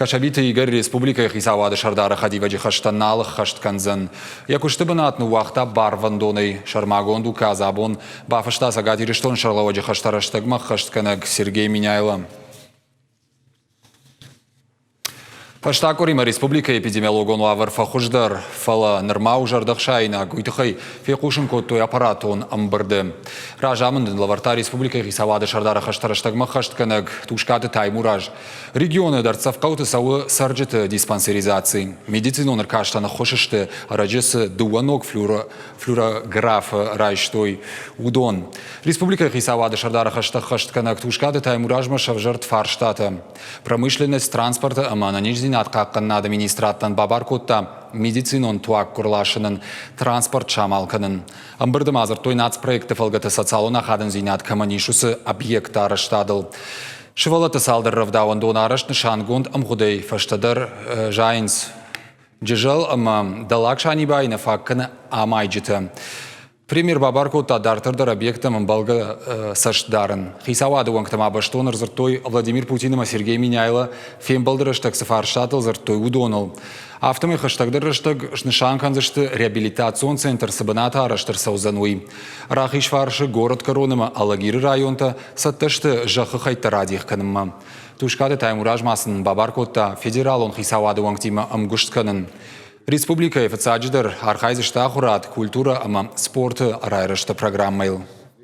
Кашабиты Игорь Республика Хисавады Шардара Хадиваджи Хаштанал Хаштканзан. Якуштыбынатну вахта барвандоной Шармагонду Казабон Бафашта Сагатириштон Шарлаваджи Хаштараштагма Хаштканаг Сергей Миняйла. Паштакурима Республика эпидемиологон лавар фахуждар фала нырмау жардық шайна гуйтықай фекушын коттой аппаратон амбырды. Ражамындын лаварта Республика Хисавады Шардара Хаштараштагма Хаштканаг тушкаты таймураж. Регионы дарцавкауты сауы сарджеты диспансеризации. Медицину наркаштана хошышты раджесы дуанок флюорограф райштой удон. Республика Хисавады Шардара Хаштканаг тушкаты таймуражма шавжарт фарштата. Промышленность транспорта амананеждин атқаққын администраттан бабаркотта медицинон туак курлашынын транспорт шамалканын. Амбырдым азыртой нацпроекты фалгаты социалона хадын зинат каманишусы объекта араштадыл. Шывалаты салдырравдауын дон арашны шангунд амхудей фаштадар жайынс. Джижал ама далак шанибайны факканы амайджиты. Премьер Бабаркотта дартырдар объектам балга саштдарын. Хисавады уаңктама баштоныр зыртой Владимир Путиныма Сергей Миняйла фембалдырыштаг сафарштатыл зыртой удоныл. Автомы хаштагдырыштаг шнышанканзышты реабилитацион центр сабаната араштыр саузануй. Рахишваршы город коронама Алагиры районта саттышты жахы хайтарадих каныма. Тушкады таймуражмасын Бабаркотта федерал он хисавады уаңктима амгуштканын. Республика официальдер архайзышта хурат культура ама спорты арайрышта программайл.